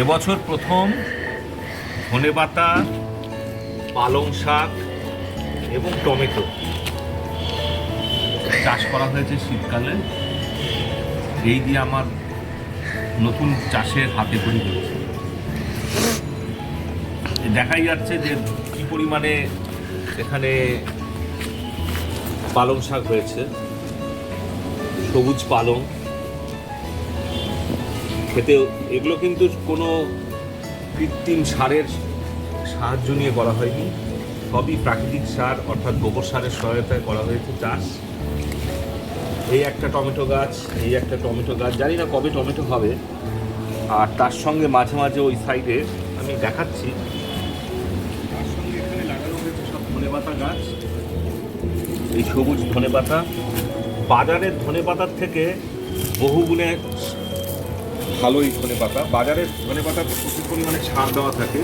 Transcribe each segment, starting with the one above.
এবছর প্রথম ধনেপাতা, পালং শাক এবং টমেটো চাষ করা হয়েছে শীতকালে। এই দিয়ে আমার নতুন চাষের হাতে খড়ি হয়েছে। দেখাই যাচ্ছে যে কি পরিমাণে এখানে পালং শাক হয়েছে, সবুজ পালং। খেতে এগুলো কিন্তু কোনো কৃত্রিম সারের সাহায্য নিয়ে করা হয়নি, সবই প্রাকৃতিক সার অর্থাৎ গোবর সারের সহায়তায় করা হয়েছে চাষ। এই একটা টমেটো গাছ, এই একটা টমেটো গাছ, জানি না কবে টমেটো হবে। আর তার সঙ্গে মাঝে মাঝে ওই সাইডে আমি দেখাচ্ছি, তার সঙ্গে এখানে লাগানো হয়েছে সব ধনেপাতা গাছ। এই সবুজ ধনেপাতা বাজারের ধনেপাতার থেকে বহুগুণে ভালো। এই ধনেপাতা, বাজারের ধনেপাতা প্রচুর পরিমাণে সার দেওয়া থাকে,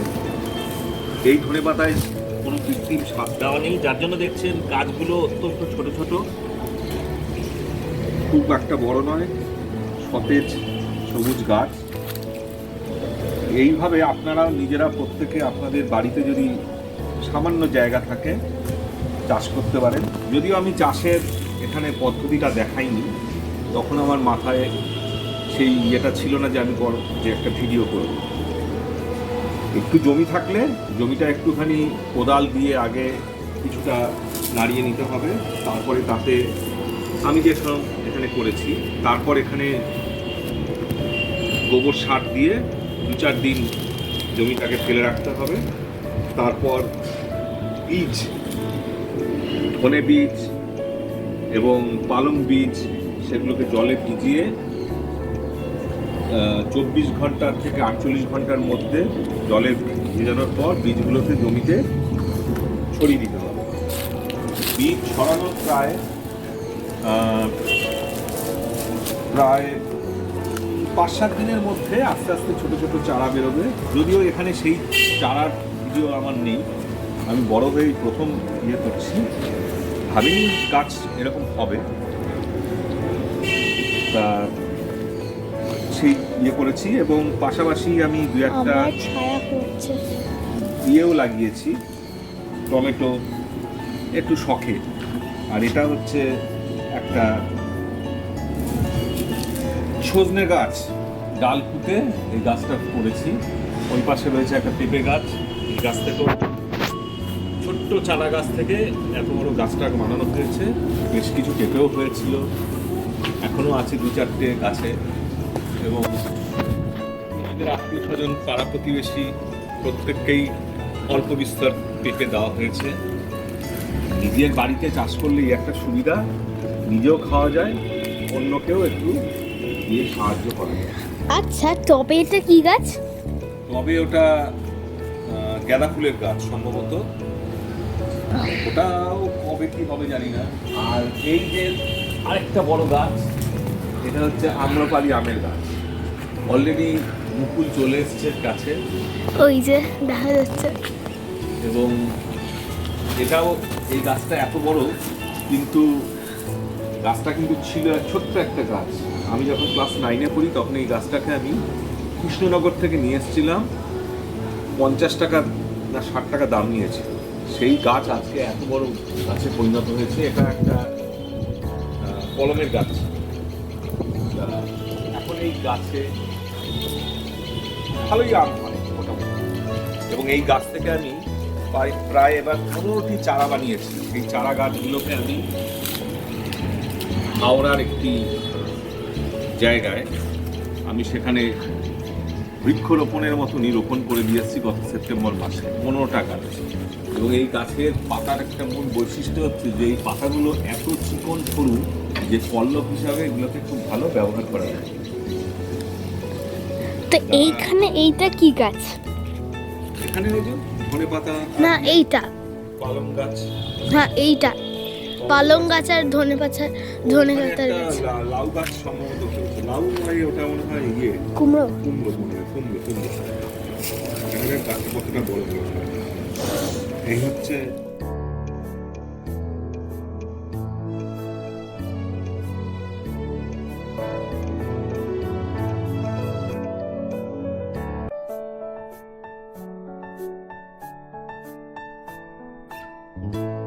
এই ধনেপাতায় কোনো কৃত্রিম সার দেওয়া নেই, যার জন্য দেখছেন গাছগুলো অত্যন্ত ছোট ছোট, খুব একটা বড় নয়, সতেজ সবুজ গাছ। এইভাবে আপনারা নিজেরা প্রত্যেকে আপনাদের বাড়িতে যদি সামান্য জায়গা থাকে চাষ করতে পারেন। যদিও আমি চাষের এখানে পদ্ধতিটা দেখাইনি, তখন আমার মাথায় সেই ইয়েটা ছিল না যে আমি যে একটা ভিডিও করব। একটু জমি থাকলে জমিটা একটুখানি কোদাল দিয়ে আগে কিছুটা নাড়িয়ে নিতে হবে, তারপরে তাতে আমি যেসব এখানে করেছি, তারপর এখানে গোবর সার দিয়ে 2-4 দিন জমিটাকে ফেলে রাখতে হবে। তারপর বীজ, ধনে বীজ এবং পালং বীজ, সেগুলোকে জলে ভিজিয়ে 24 ঘন্টার থেকে 48 ঘন্টার মধ্যে জলে ভিজানোর পর বীজগুলোকে জমিতে ছড়িয়ে দিতে হবে। বীজ ছড়ানোর প্রায় 5-7 দিনের মধ্যে আস্তে আস্তে ছোট ছোট চারা বেরোবে। যদিও এখানে সেই চারার ভিডিও আমার নেই, আমি বড় হয়ে প্রথম ইয়ে করছি, ভাবিনি গাছ এরকম হবে। তা সেই ইয়ে করেছি এবং পাশাপাশি আমি 2-1টা ইয়েও লাগিয়েছি, টমেটো একটু শখে। আর এটা হচ্ছে একটা সজনে গাছ, ডাল পুঁতে এই গাছটা করেছি। ওই পাশে রয়েছে একটা পেঁপে গাছ, এই গাছ থেকেও ছোট্ট চারা গাছ থেকে এত বড় গাছটা বানানো হয়েছে। বেশ কিছু পেঁপেও হয়েছিল, এখনও আছে 2-4টে গাছে। এবং আমাদের আত্মীয় স্বজন, পাড়া প্রতিবেশী প্রত্যেককেই অল্প বিস্তর পেঁপে দেওয়া হয়েছে। নিজের বাড়িতে চাষ করলে এই একটা সুবিধা, নিজেও খাওয়া যায়, অন্যকেও একটু দিয়ে সাহায্য করা যায়। আচ্ছা, তবে এটা কি গাছ? তবে ওটা গাঁদা ফুলের গাছ সম্ভবত, ওটাও কবে কি হবে জানি না। আর এই যে আরেকটা বড় গাছ, এটা হচ্ছে আম্রপালি আমের গাছ। অলরেডি মুকুল চলে এসছে গাছে, ওই যে দেখা যাচ্ছে। এবং এটাও, এই গাছটা এত বড়, কিন্তু গাছটা কিন্তু ছিল ছোট্ট একটা গাছ। আমি যখন ক্লাস 9-এ পড়ি তখন এই গাছটাকে আমি কৃষ্ণনগর থেকে নিয়ে এসেছিলাম, 50 টাকা না 60 টাকা দাম নিয়েছিল। সেই গাছ আজকে এত বড় গাছে পরিণত হয়েছে। এটা একটা কলমের গাছ। এখন এই গাছে ভালোই আম হয় মোটামুটি। এবং এই গাছ থেকে আমি প্রায় এবার 15টি চারা বানিয়েছি। এই চারা গাছগুলোকে আমি হাওড়ার একটি জায়গায় আমি সেখানে বৃক্ষরোপণের মতনই রোপণ করে দিয়েছি গত সেপ্টেম্বর মাসে 15টা গাছ। এবং এই গাছের পাতার একটা মূল বৈশিষ্ট্য হচ্ছে যে এই পাতাগুলো এত চিকন সরু যে পল্লব হিসাবে এগুলোকে খুব ভালো ব্যবহার করা যায়। তো এইখানে এইটা কি গাছ? এখানে ওই যে ধনেপাতা, না এইটা, পালং গাছ। হ্যাঁ এইটা পালং গাছ আর ধনে পাতার গাছ। লাউ গাছ সম্ভবত হয়েছে, লাউ হয় ওটা মনে হয় ইয়ে কুমড়ো। কুমড়ো মনে হয়, কুমড়ো কুমড়ো। এখানে গাছ কতটা বড় বড়। এই হচ্ছে ধন্যবাদ।